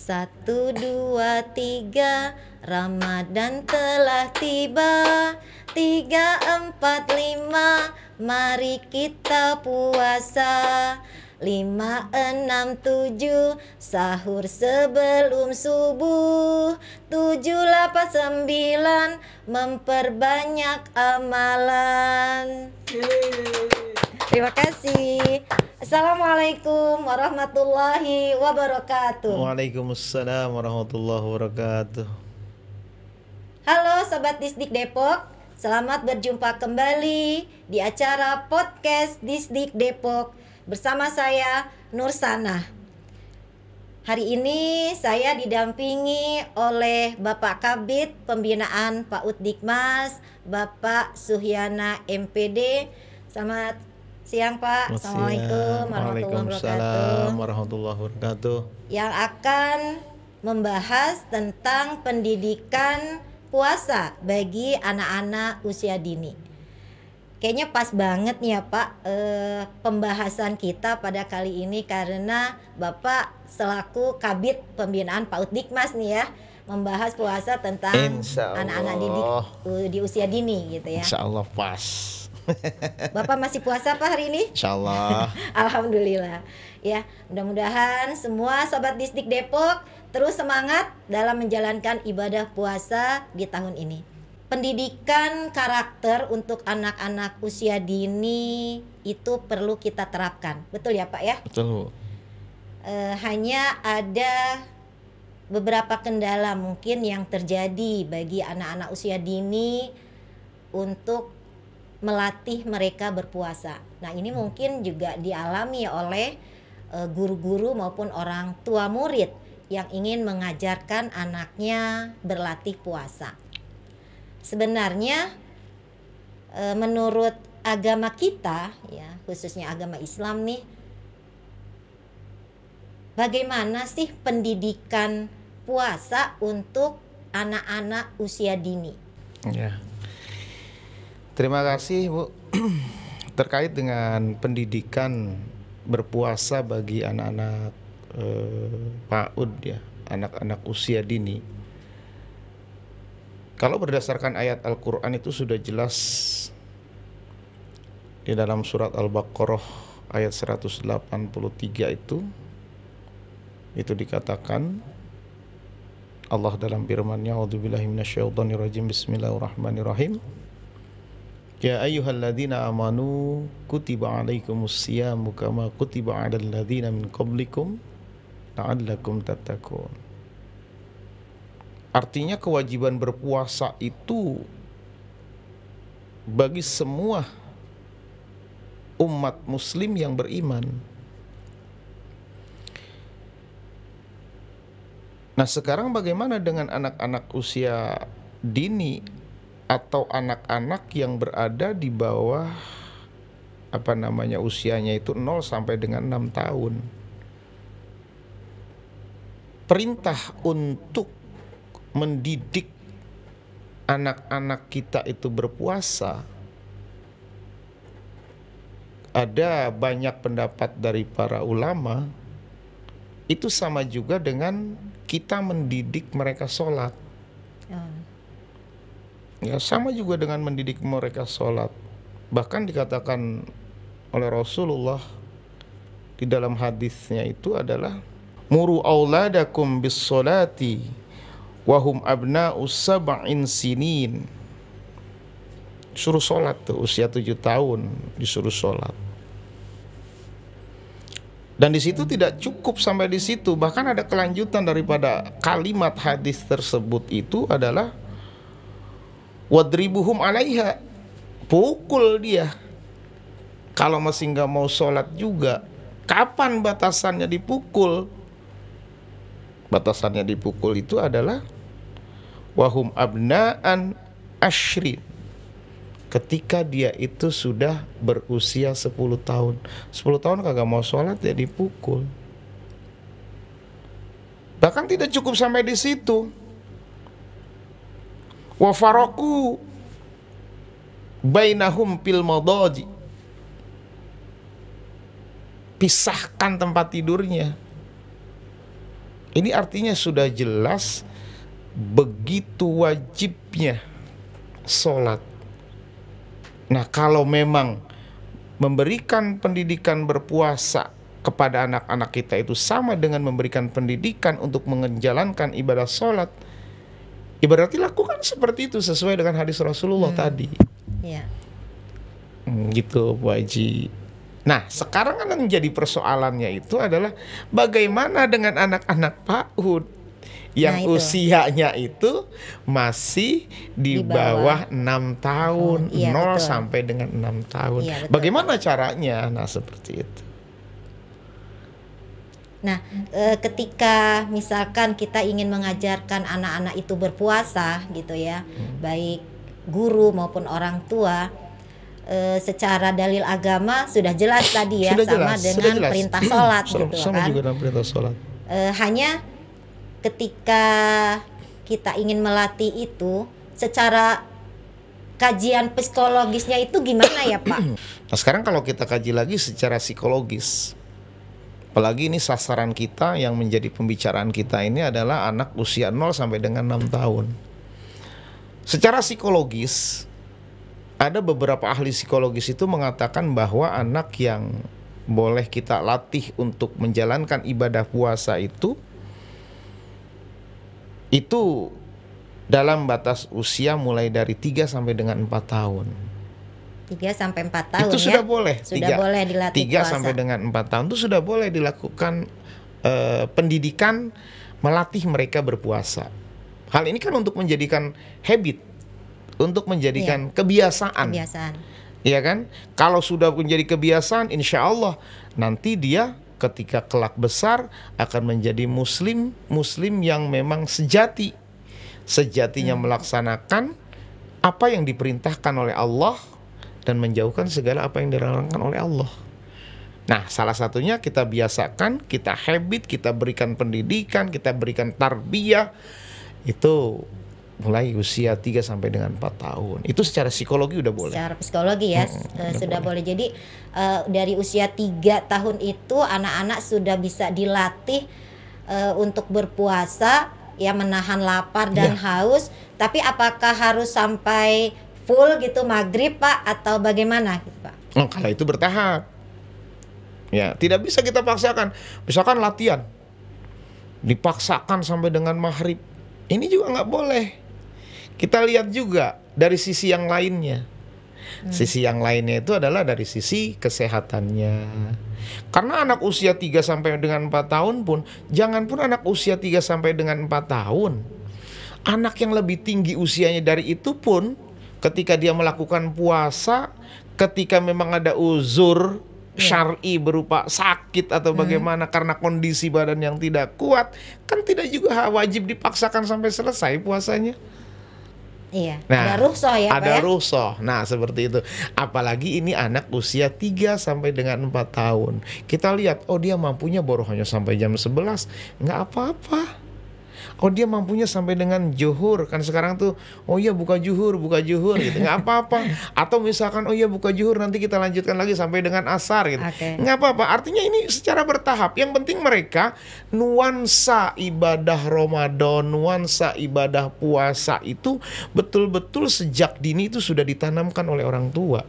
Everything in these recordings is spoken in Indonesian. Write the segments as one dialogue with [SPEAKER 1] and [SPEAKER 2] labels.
[SPEAKER 1] 1, 2, 3, Ramadan telah tiba. 3, 4, 5, mari kita puasa. 5, 6, 7, sahur sebelum subuh. 7, 8, 9, memperbanyak amalan. Terima kasih. Assalamualaikum warahmatullahi wabarakatuh.
[SPEAKER 2] Waalaikumsalam warahmatullahi wabarakatuh.
[SPEAKER 1] Halo Sobat Disdik Depok, selamat berjumpa kembali di acara podcast Disdik Depok bersama saya Nur Sanah. Hari ini saya didampingi oleh Bapak Kabid Pembinaan PAUD Dikmas, Bapak Suhyana MPD. Selamat siang Pak. Assalamualaikum
[SPEAKER 2] Waalaikumsalam warahmatullahi wabarakatuh.
[SPEAKER 1] Yang akan membahas tentang pendidikan puasa bagi anak-anak usia dini. Kayaknya pas banget nih ya Pak pembahasan kita pada kali ini, karena Bapak selaku Kabid Pembinaan PAUD Dikmas nih ya, membahas puasa tentang anak-anak didik di usia dini gitu ya.
[SPEAKER 2] Insya Allah pas.
[SPEAKER 1] Bapak masih puasa Pak hari ini?
[SPEAKER 2] Insya Allah.
[SPEAKER 1] Alhamdulillah. Ya, mudah-mudahan semua Sobat Disdik Depok terus semangat dalam menjalankan ibadah puasa di tahun ini. Pendidikan karakter untuk anak-anak usia dini itu perlu kita terapkan. Betul ya Pak ya?
[SPEAKER 2] Betul.
[SPEAKER 1] Hanya ada beberapa kendala mungkin yang terjadi bagi anak-anak usia dini untuk melatih mereka berpuasa. Nah, ini mungkin juga dialami oleh guru-guru maupun orang tua murid yang ingin mengajarkan anaknya berlatih puasa. Sebenarnya menurut agama kita ya, khususnya agama Islam nih, bagaimana sih pendidikan puasa untuk anak-anak usia dini?
[SPEAKER 2] Ya. Terima kasih Bu. Terkait dengan pendidikan berpuasa bagi anak-anak PAUD ya, anak-anak usia dini. Kalau berdasarkan ayat Al-Quran itu sudah jelas di dalam surat Al-Baqarah ayat 183 itu dikatakan Allah dalam firman-Nya, a'udzubillahi minasyaitonirrajim, bismillahirrahmanirrahim. Ya ayyuhalladzina amanu kutiba alaikumusyiyamu kama kutiba alal ladzina min qablikum la'allakum tattaqun. Artinya kewajiban berpuasa itu bagi semua umat muslim yang beriman. Nah, sekarang bagaimana dengan anak-anak usia dini atau anak-anak yang berada di bawah usianya itu 0 sampai dengan 6 tahun. Perintah untuk mendidik anak-anak kita itu berpuasa, ada banyak pendapat dari para ulama, itu sama juga dengan kita mendidik mereka sholat. Ya, sama juga dengan mendidik mereka sholat. Bahkan dikatakan oleh Rasulullah di dalam hadisnya itu adalah muru auladakum bis sholati wahum abna'u sab'in sinin. Suruh sholat tuh, usia 7 tahun disuruh sholat. Dan di situ tidak cukup sampai di situ, bahkan ada kelanjutan daripada kalimat hadis tersebut itu adalah wadribuhum alaiha, pukul dia kalau masih nggak mau sholat juga. Kapan batasannya dipukul? Batasannya dipukul itu adalah wahum abna'an ashrin, ketika dia itu sudah berusia 10 tahun. 10 tahun kagak mau sholat ya dipukul. Bahkan tidak cukup sampai di situ. Wa faraku bainahum fil madaji, pisahkan tempat tidurnya. Ini artinya sudah jelas begitu wajibnya sholat. Nah, kalau memang memberikan pendidikan berpuasa kepada anak-anak kita itu sama dengan memberikan pendidikan untuk menjalankan ibadah sholat, ya berarti lakukan seperti itu sesuai dengan hadis Rasulullah tadi.
[SPEAKER 1] Ya.
[SPEAKER 2] Gitu Bu Haji. Nah, sekarang kan yang menjadi persoalannya itu adalah bagaimana dengan anak-anak PAUD yang
[SPEAKER 1] Nah, itu.
[SPEAKER 2] usianya itu masih di
[SPEAKER 1] Di bawah
[SPEAKER 2] bawah 6 tahun,
[SPEAKER 1] Iya,
[SPEAKER 2] 0
[SPEAKER 1] betul.
[SPEAKER 2] sampai dengan 6 tahun.
[SPEAKER 1] Iya, betul.
[SPEAKER 2] Bagaimana caranya? Nah, seperti itu.
[SPEAKER 1] Nah, ketika misalkan kita ingin mengajarkan anak-anak itu berpuasa gitu ya, baik guru maupun orang tua, secara dalil agama sudah jelas tadi ya,
[SPEAKER 2] Sudah
[SPEAKER 1] sama
[SPEAKER 2] jelas,
[SPEAKER 1] dengan
[SPEAKER 2] sudah jelas.
[SPEAKER 1] perintah sholat gitu
[SPEAKER 2] Sama
[SPEAKER 1] kan.
[SPEAKER 2] juga dalam perintah sholat.
[SPEAKER 1] Hanya ketika kita ingin melatih itu secara kajian psikologisnya itu gimana ya Pak?
[SPEAKER 2] Nah, sekarang kalau kita kaji lagi secara psikologis, apalagi ini sasaran kita yang menjadi pembicaraan kita ini adalah anak usia 0 sampai dengan 6 tahun. Secara psikologis, ada beberapa ahli psikologis itu mengatakan bahwa anak yang boleh kita latih untuk menjalankan ibadah puasa itu dalam batas usia mulai dari 3 sampai dengan 4 tahun.
[SPEAKER 1] 3 sampai 4 tahun
[SPEAKER 2] Itu
[SPEAKER 1] ya.
[SPEAKER 2] sudah boleh.
[SPEAKER 1] Sudah boleh dilatih
[SPEAKER 2] 3
[SPEAKER 1] puasa.
[SPEAKER 2] sampai dengan 4 tahun itu sudah boleh dilakukan pendidikan melatih mereka berpuasa. Hal ini kan untuk menjadikan habit, untuk menjadikan kebiasaan. Iya kan? Kalau sudah menjadi kebiasaan, insya Allah nanti dia ketika kelak besar akan menjadi muslim yang memang sejatinya melaksanakan apa yang diperintahkan oleh Allah dan menjauhkan segala apa yang dilarangkan oleh Allah. Nah, salah satunya kita biasakan, kita habit, kita berikan pendidikan, kita berikan tarbiyah itu mulai usia 3 sampai dengan 4 tahun. Itu secara psikologi udah boleh.
[SPEAKER 1] Secara psikologi ya, sudah boleh. Jadi dari usia 3 tahun itu anak-anak sudah bisa dilatih untuk berpuasa, ya menahan lapar dan haus. Tapi apakah harus sampai full gitu maghrib Pak atau bagaimana gitu Pak?
[SPEAKER 2] Oh, kalau itu bertahap. Ya, tidak bisa kita paksakan. Misalkan latihan dipaksakan sampai dengan maghrib. Ini juga nggak boleh. Kita lihat juga dari sisi yang lainnya. Sisi yang lainnya itu adalah dari sisi kesehatannya. Karena anak usia 3 sampai dengan 4 tahun pun, jangan pun anak usia 3 sampai dengan 4 tahun. Anak yang lebih tinggi usianya dari itu pun, ketika dia melakukan puasa, ketika memang ada uzur syar'i berupa sakit atau bagaimana karena kondisi badan yang tidak kuat, kan tidak juga wajib dipaksakan sampai selesai puasanya.
[SPEAKER 1] Iya,
[SPEAKER 2] Nah,
[SPEAKER 1] ada rukhsah ya Pak
[SPEAKER 2] ada
[SPEAKER 1] ya?
[SPEAKER 2] rukhsah. Nah, seperti itu. Apalagi ini anak usia 3 sampai dengan 4 tahun. Kita lihat, oh dia mampunya baru hanya sampai jam 11, nggak apa-apa. Oh dia mampunya sampai dengan zuhur. Kan sekarang tuh, oh iya buka zuhur gitu, nggak apa-apa. Atau misalkan, oh iya buka zuhur, nanti kita lanjutkan lagi sampai dengan asar gitu. Nggak apa-apa, artinya ini secara bertahap. Yang penting mereka nuansa ibadah Ramadan, nuansa ibadah puasa itu betul-betul sejak dini itu sudah ditanamkan oleh orang tua.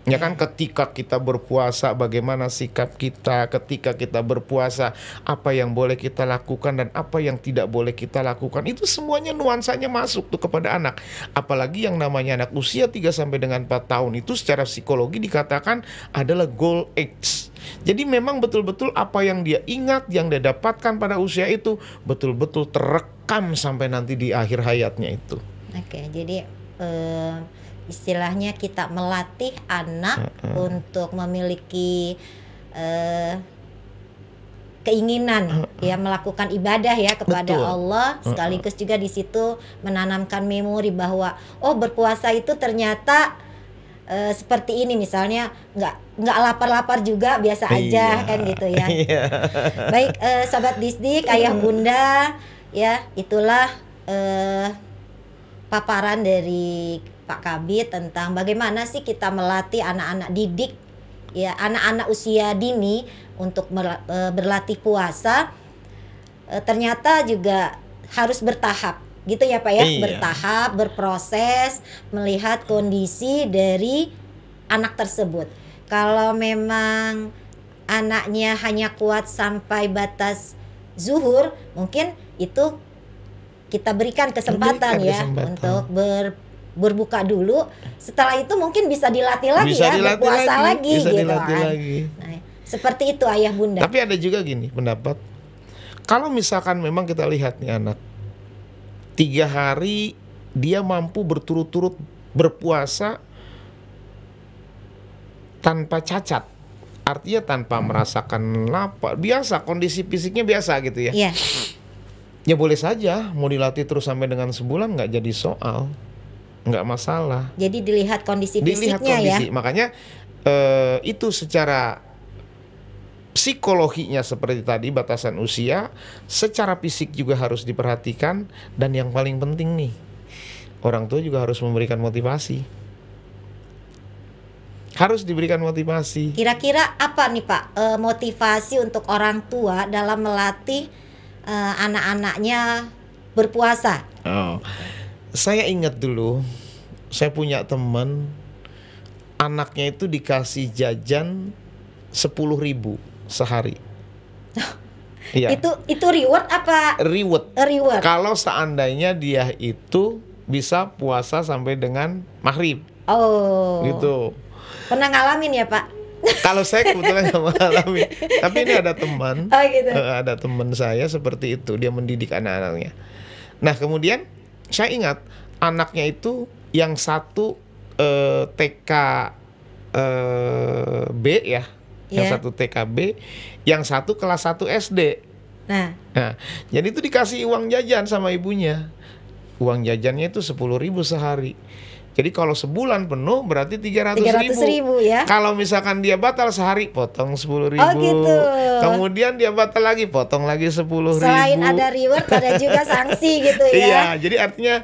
[SPEAKER 2] Ya kan, ketika kita berpuasa bagaimana sikap kita, ketika kita berpuasa apa yang boleh kita lakukan dan apa yang tidak boleh kita lakukan, itu semuanya nuansanya masuk tuh kepada anak. Apalagi yang namanya anak usia 3 sampai dengan 4 tahun itu secara psikologi dikatakan adalah goal age. Jadi memang betul-betul apa yang dia ingat, yang dia dapatkan pada usia itu betul-betul terekam sampai nanti di akhir hayatnya itu.
[SPEAKER 1] Oke, jadi istilahnya kita melatih anak untuk memiliki keinginan ya melakukan ibadah ya kepada Allah, sekaligus juga di situ menanamkan memori bahwa oh berpuasa itu ternyata seperti ini, misalnya nggak lapar-lapar juga, biasa aja kan gitu ya. Baik, sahabat Disdik, ayah bunda, ya itulah paparan dari Pak Kabid tentang bagaimana sih kita melatih anak-anak didik, ya anak-anak usia dini untuk berlatih puasa ternyata juga harus bertahap gitu ya Pak ya,
[SPEAKER 2] Iya.
[SPEAKER 1] bertahap, berproses, melihat kondisi dari anak tersebut. Kalau memang anaknya hanya kuat sampai batas zuhur, mungkin itu kita berikan kesempatan
[SPEAKER 2] Berikan
[SPEAKER 1] ya
[SPEAKER 2] kesempatan.
[SPEAKER 1] untuk berbuka dulu. Setelah itu mungkin bisa dilatih lagi
[SPEAKER 2] Bisa
[SPEAKER 1] ya,
[SPEAKER 2] dilatih
[SPEAKER 1] berpuasa lagi
[SPEAKER 2] bisa
[SPEAKER 1] gitu
[SPEAKER 2] dilatih
[SPEAKER 1] kan.
[SPEAKER 2] lagi.
[SPEAKER 1] Nah, seperti itu ayah bunda.
[SPEAKER 2] Tapi ada juga gini pendapat, kalau misalkan memang kita lihat nih anak 3 hari dia mampu berturut-turut berpuasa tanpa cacat, artinya tanpa merasakan lapar, biasa kondisi fisiknya biasa gitu ya.
[SPEAKER 1] Iya.
[SPEAKER 2] Ya boleh saja mau dilatih terus sampai dengan sebulan, nggak jadi soal, nggak masalah.
[SPEAKER 1] Jadi dilihat kondisi
[SPEAKER 2] Dilihat
[SPEAKER 1] fisiknya ya.
[SPEAKER 2] kondisi, makanya itu secara psikologinya seperti tadi batasan usia, secara fisik juga harus diperhatikan, dan yang paling penting nih, orang tua juga harus memberikan motivasi. Harus diberikan motivasi.
[SPEAKER 1] Kira-kira apa nih Pak motivasi untuk orang tua dalam melatih anak-anaknya berpuasa?
[SPEAKER 2] Oh, saya ingat dulu, saya punya teman, anaknya itu dikasih jajan 10.000 sehari. Iya.
[SPEAKER 1] Itu reward apa
[SPEAKER 2] Reward.
[SPEAKER 1] reward?
[SPEAKER 2] Kalau seandainya dia itu bisa puasa sampai dengan maghrib,
[SPEAKER 1] Oh.
[SPEAKER 2] gitu.
[SPEAKER 1] Pernah ngalamin ya Pak?
[SPEAKER 2] Kalau saya kebetulan nggak mengalami, tapi ini ada teman,
[SPEAKER 1] Oh gitu.
[SPEAKER 2] ada teman saya seperti itu, dia mendidik anak-anaknya. Nah kemudian saya ingat anaknya itu yang satu TK B ya, yang
[SPEAKER 1] Iya.
[SPEAKER 2] satu TKB, yang satu kelas 1 SD.
[SPEAKER 1] Nah,
[SPEAKER 2] Nah, jadi itu dikasih uang jajan sama ibunya. Uang jajannya itu 10.000 sehari. Jadi kalau sebulan penuh berarti 300.000.
[SPEAKER 1] 300.000 ya.
[SPEAKER 2] Kalau misalkan dia batal sehari, potong 10.000.
[SPEAKER 1] Oh gitu.
[SPEAKER 2] Kemudian dia batal lagi, potong lagi 10.000.
[SPEAKER 1] Selain ada reward, ada juga sanksi gitu ya.
[SPEAKER 2] Iya, jadi artinya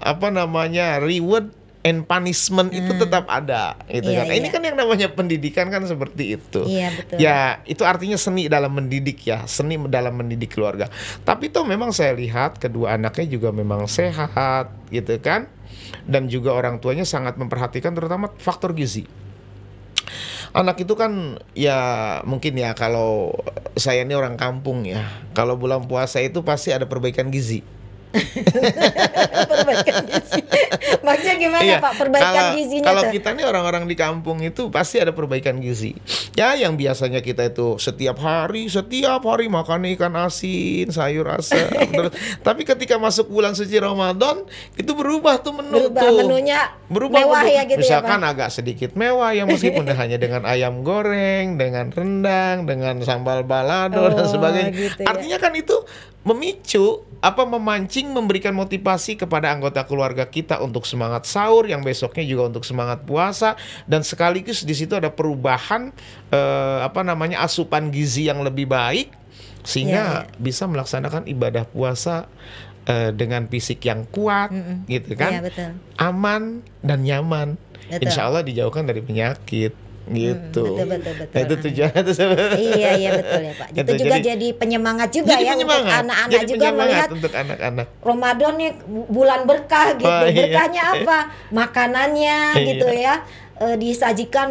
[SPEAKER 2] apa namanya, reward and punishment itu tetap ada, gitu
[SPEAKER 1] Iya,
[SPEAKER 2] kan. Ini
[SPEAKER 1] iya.
[SPEAKER 2] kan yang namanya pendidikan kan seperti itu.
[SPEAKER 1] Iya betul.
[SPEAKER 2] Ya, itu artinya seni dalam mendidik ya, seni dalam mendidik keluarga. Tapi tuh memang saya lihat kedua anaknya juga memang sehat, gitu kan. Dan juga orang tuanya sangat memperhatikan terutama faktor gizi. Anak itu kan ya mungkin ya, kalau saya ini orang kampung ya, kalau bulan puasa itu pasti ada perbaikan gizi.
[SPEAKER 1] Perbaikan gizi. Maksudnya gimana
[SPEAKER 2] Iya,
[SPEAKER 1] Pak perbaikan gizinya
[SPEAKER 2] kalau
[SPEAKER 1] tuh?
[SPEAKER 2] kita nih orang-orang di kampung itu pasti ada perbaikan gizi. Ya yang biasanya kita itu setiap hari makan ikan asin, sayur asam. Tapi ketika masuk bulan suci Ramadan itu berubah tuh menu
[SPEAKER 1] Berubah
[SPEAKER 2] tuh.
[SPEAKER 1] menunya
[SPEAKER 2] Berubah
[SPEAKER 1] mewah
[SPEAKER 2] menu.
[SPEAKER 1] ya gitu ya,
[SPEAKER 2] Misalkan
[SPEAKER 1] Pak?
[SPEAKER 2] agak sedikit mewah ya, meskipun hanya dengan ayam goreng, dengan rendang, dengan sambal balado dan
[SPEAKER 1] Oh,
[SPEAKER 2] sebagainya.
[SPEAKER 1] gitu ya.
[SPEAKER 2] Artinya kan itu memicu memancing, memberikan motivasi kepada anggota keluarga kita untuk semangat sahur, yang besoknya juga untuk semangat puasa, dan sekaligus di situ ada perubahan asupan gizi yang lebih baik sehingga
[SPEAKER 1] Iya,
[SPEAKER 2] bisa melaksanakan ibadah puasa dengan fisik yang kuat, gitu kan,
[SPEAKER 1] Iya betul.
[SPEAKER 2] aman dan nyaman.
[SPEAKER 1] Betul.
[SPEAKER 2] Insya Allah dijauhkan dari penyakit, gitu.
[SPEAKER 1] Betul.
[SPEAKER 2] Nah, itu tujuannya tuh sebenarnya.
[SPEAKER 1] Iya betul ya Pak. Itu
[SPEAKER 2] Gitu,
[SPEAKER 1] juga
[SPEAKER 2] jadi-
[SPEAKER 1] jadi penyemangat juga
[SPEAKER 2] Jadi
[SPEAKER 1] ya
[SPEAKER 2] penyemangat,
[SPEAKER 1] untuk anak-anak
[SPEAKER 2] jadi
[SPEAKER 1] juga
[SPEAKER 2] penyemangat
[SPEAKER 1] melihat
[SPEAKER 2] untuk anak-anak.
[SPEAKER 1] Ramadan nih bulan berkah gitu.
[SPEAKER 2] Oh, iya.
[SPEAKER 1] Berkahnya apa? Makanannya
[SPEAKER 2] Iya.
[SPEAKER 1] gitu ya. Disajikan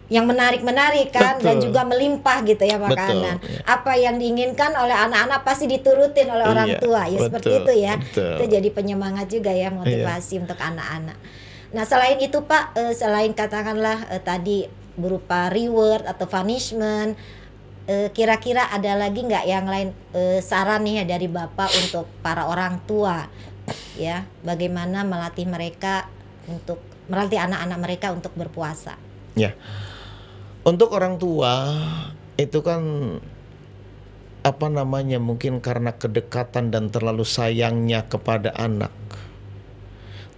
[SPEAKER 1] yang menarik-menarik kan, dan
[SPEAKER 2] Betul.
[SPEAKER 1] juga melimpah gitu ya makanan.
[SPEAKER 2] Betul, iya.
[SPEAKER 1] Apa yang diinginkan oleh anak-anak pasti diturutin oleh orang
[SPEAKER 2] Iya,
[SPEAKER 1] tua. Ya seperti
[SPEAKER 2] betul,
[SPEAKER 1] itu ya.
[SPEAKER 2] betul.
[SPEAKER 1] Itu jadi penyemangat juga ya, motivasi untuk anak-anak. Nah, selain itu Pak, selain katakanlah tadi berupa reward atau punishment, kira-kira ada lagi nggak yang lain saran nih ya dari Bapak untuk para orang tua ya, bagaimana melatih anak-anak mereka untuk berpuasa?
[SPEAKER 2] Ya, untuk orang tua itu kan mungkin karena kedekatan dan terlalu sayangnya kepada anak.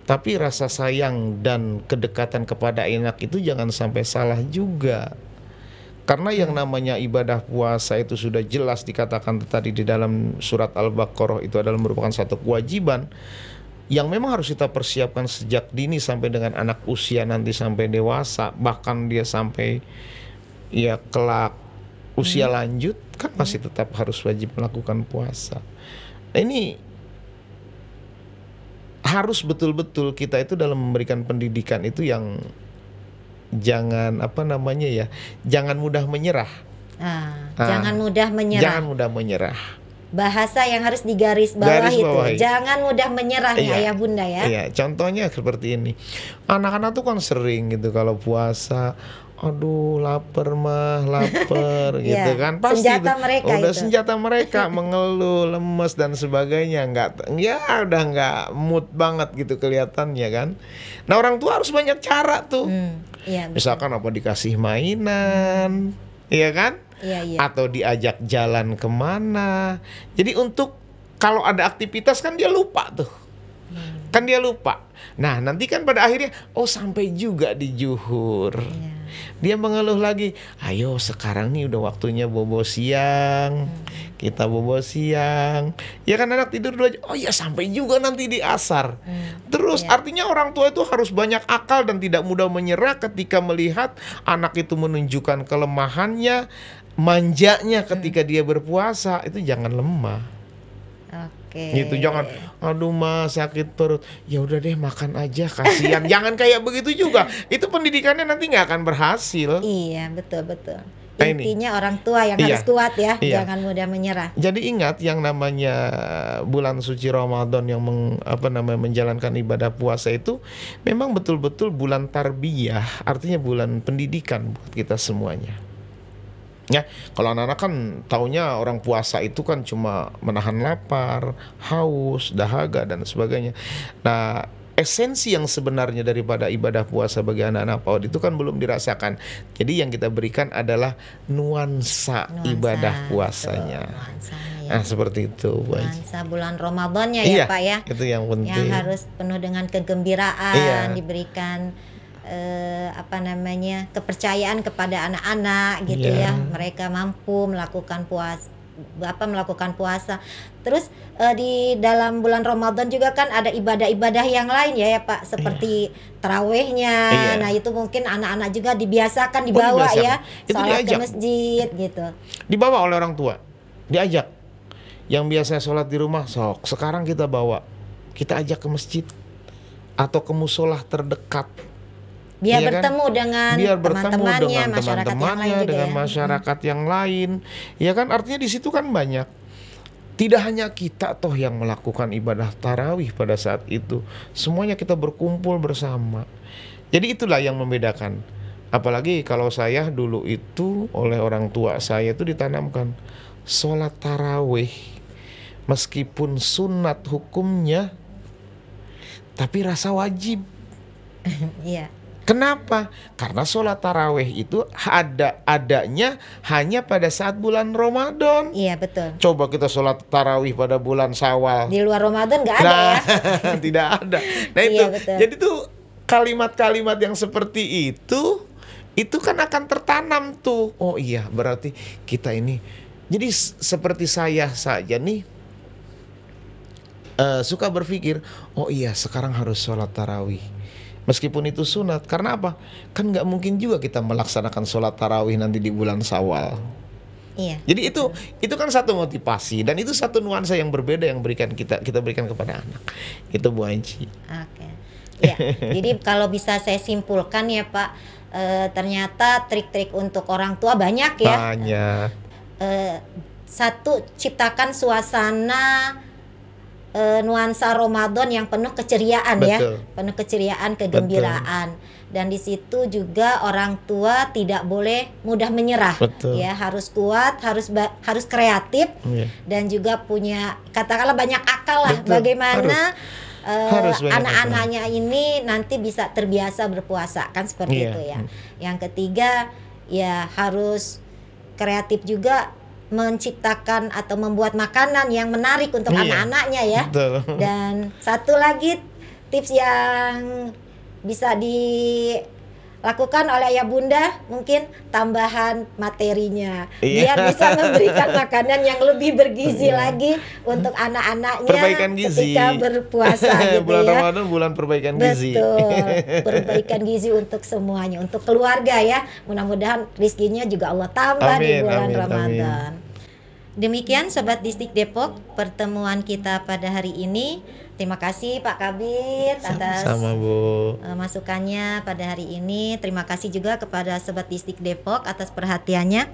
[SPEAKER 2] Tapi rasa sayang dan kedekatan kepada anak itu jangan sampai salah juga. Karena yang namanya ibadah puasa itu sudah jelas dikatakan tadi di dalam surat Al-Baqarah, itu adalah merupakan satu kewajiban yang memang harus kita persiapkan sejak dini sampai dengan anak usia nanti sampai dewasa, bahkan dia sampai ya kelak usia lanjut kan masih tetap harus wajib melakukan puasa. Nah, ini harus betul-betul kita itu dalam memberikan pendidikan itu yang jangan jangan mudah menyerah.
[SPEAKER 1] Jangan mudah menyerah.
[SPEAKER 2] Jangan mudah menyerah.
[SPEAKER 1] Bahasa yang harus digaris bawahi. Jangan mudah menyerah nih ayah bunda ya.
[SPEAKER 2] Iya, contohnya seperti ini. Anak-anak tuh kan sering gitu kalau puasa, aduh lapar gitu kan. Pasti
[SPEAKER 1] senjata mereka
[SPEAKER 2] udah
[SPEAKER 1] itu.
[SPEAKER 2] senjata mereka mengeluh, lemes dan sebagainya, udah nggak mood banget gitu kelihatannya kan. Nah, orang tua harus banyak cara tuh. Misalkan dikasih mainan, iya kan?
[SPEAKER 1] Iya.
[SPEAKER 2] Atau diajak jalan kemana. Jadi untuk kalau ada aktivitas kan dia lupa tuh. Kan dia lupa. Nah, nanti kan pada akhirnya sampai juga di zuhur. Dia mengeluh lagi, ayo sekarang nih udah waktunya bobo siang. Kita bobo siang. Ya kan anak tidur dulu aja. Oh ya sampai juga nanti di asar. Terus artinya orang tua itu harus banyak akal dan tidak mudah menyerah ketika melihat anak itu menunjukkan kelemahannya, manjanya ketika dia berpuasa. Itu jangan lemah. Gitu, jangan aduh mas sakit perut, ya udah deh makan aja kasihan. Jangan kayak begitu juga. Itu pendidikannya nanti nggak akan berhasil.
[SPEAKER 1] Iya, betul.
[SPEAKER 2] Nah,
[SPEAKER 1] intinya orang tua yang harus kuat ya. Jangan mudah menyerah.
[SPEAKER 2] Jadi ingat yang namanya bulan suci Ramadan yang menjalankan ibadah puasa itu memang betul-betul bulan tarbiyah, artinya bulan pendidikan buat kita semuanya. Ya, kalau anak-anak kan taunya orang puasa itu kan cuma menahan lapar, haus, dahaga dan sebagainya. Nah, esensi yang sebenarnya daripada ibadah puasa bagi anak-anak PAUD itu kan belum dirasakan. Jadi yang kita berikan adalah nuansa ibadah puasanya. Nah, seperti itu, Bu Haji.
[SPEAKER 1] Nuansa bulan Ramadannya ya, Pak ya.
[SPEAKER 2] Itu yang penting.
[SPEAKER 1] Yang harus penuh dengan kegembiraan, diberikan kepercayaan kepada anak-anak gitu ya. Mereka mampu melakukan puasa. Terus di dalam bulan Ramadan juga kan ada ibadah-ibadah yang lain ya Pak, seperti tarawehnya. Nah, itu mungkin anak-anak juga dibiasakan dibawa ya, sholat ke masjid gitu.
[SPEAKER 2] Dibawa oleh orang tua, diajak. Yang biasa sholat di rumah, sekarang kita bawa, kita ajak ke masjid atau ke musolah terdekat.
[SPEAKER 1] Biar bertemu dengan teman-temannya, masyarakat yang lain juga
[SPEAKER 2] dengan masyarakat yang lain. Ya kan, artinya di situ kan banyak. Tidak hanya kita toh yang melakukan ibadah tarawih pada saat itu. Semuanya kita berkumpul bersama. Jadi itulah yang membedakan. Apalagi kalau saya dulu itu oleh orang tua saya itu ditanamkan sholat tarawih meskipun sunat hukumnya, tapi rasa wajib.
[SPEAKER 1] Iya.
[SPEAKER 2] Kenapa? Karena sholat tarawih itu adanya hanya pada saat bulan Ramadan.
[SPEAKER 1] Iya, betul.
[SPEAKER 2] Coba kita sholat tarawih pada bulan Syawal.
[SPEAKER 1] Di luar Ramadan nggak ada ya.
[SPEAKER 2] Tidak ada. Nah itu, jadi tuh kalimat-kalimat yang seperti itu kan akan tertanam tuh. Oh iya, berarti kita ini. Jadi seperti saya saja nih suka berpikir, oh iya sekarang harus sholat tarawih. Meskipun itu sunat, karena apa? Kan nggak mungkin juga kita melaksanakan sholat tarawih nanti di bulan Syawal.
[SPEAKER 1] Iya.
[SPEAKER 2] Jadi itu kan satu motivasi dan itu satu nuansa yang berbeda yang kita berikan kepada anak. Itu Bu Haji.
[SPEAKER 1] Oke. Ya. Jadi kalau bisa saya simpulkan ya Pak, ternyata trik-trik untuk orang tua banyak ya.
[SPEAKER 2] Banyak.
[SPEAKER 1] Satu, ciptakan suasana nuansa Ramadan yang penuh keceriaan.
[SPEAKER 2] Betul.
[SPEAKER 1] Ya, penuh keceriaan, kegembiraan. Betul. Dan di situ juga orang tua tidak boleh mudah menyerah.
[SPEAKER 2] Betul.
[SPEAKER 1] Ya, harus kuat, harus kreatif, dan juga punya katakanlah banyak akal lah. Betul. Bagaimana anak-anaknya ini nanti bisa terbiasa berpuasa kan seperti itu ya. Yang ketiga ya harus kreatif juga, menciptakan atau membuat makanan yang menarik untuk anak-anaknya ya.
[SPEAKER 2] Betul.
[SPEAKER 1] Dan satu lagi tips yang bisa lakukan oleh ayah bunda mungkin tambahan materinya
[SPEAKER 2] Iya.
[SPEAKER 1] biar bisa memberikan makanan yang lebih bergizi lagi untuk anak-anaknya
[SPEAKER 2] Perbaikan gizi.
[SPEAKER 1] ketika berpuasa gitu
[SPEAKER 2] Bulan
[SPEAKER 1] ya.
[SPEAKER 2] Ramadan bulan perbaikan gizi.
[SPEAKER 1] Betul, perbaikan gizi untuk semuanya, untuk keluarga ya. Mudah-mudahan rizkinya juga Allah tambah di
[SPEAKER 2] Amin,
[SPEAKER 1] bulan
[SPEAKER 2] amin,
[SPEAKER 1] Ramadan. Demikian Sobat Distrik Depok pertemuan kita pada hari ini. Terima kasih Pak Kabir atas
[SPEAKER 2] Sama Bu.
[SPEAKER 1] masukannya pada hari ini. Terima kasih juga kepada Sobat Distrik Depok atas perhatiannya.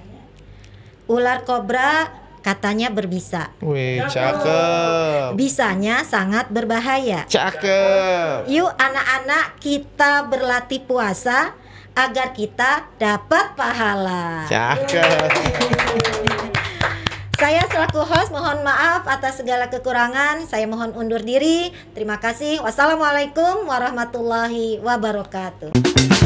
[SPEAKER 1] Ular kobra katanya berbisa.
[SPEAKER 2] Wih, cakep.
[SPEAKER 1] Bisanya sangat berbahaya.
[SPEAKER 2] Cakep.
[SPEAKER 1] Yuk anak-anak kita berlatih puasa agar kita dapat pahala.
[SPEAKER 2] Cakep.
[SPEAKER 1] Saya selaku host mohon maaf atas segala kekurangan. Saya mohon undur diri. Terima kasih. Wassalamualaikum warahmatullahi wabarakatuh.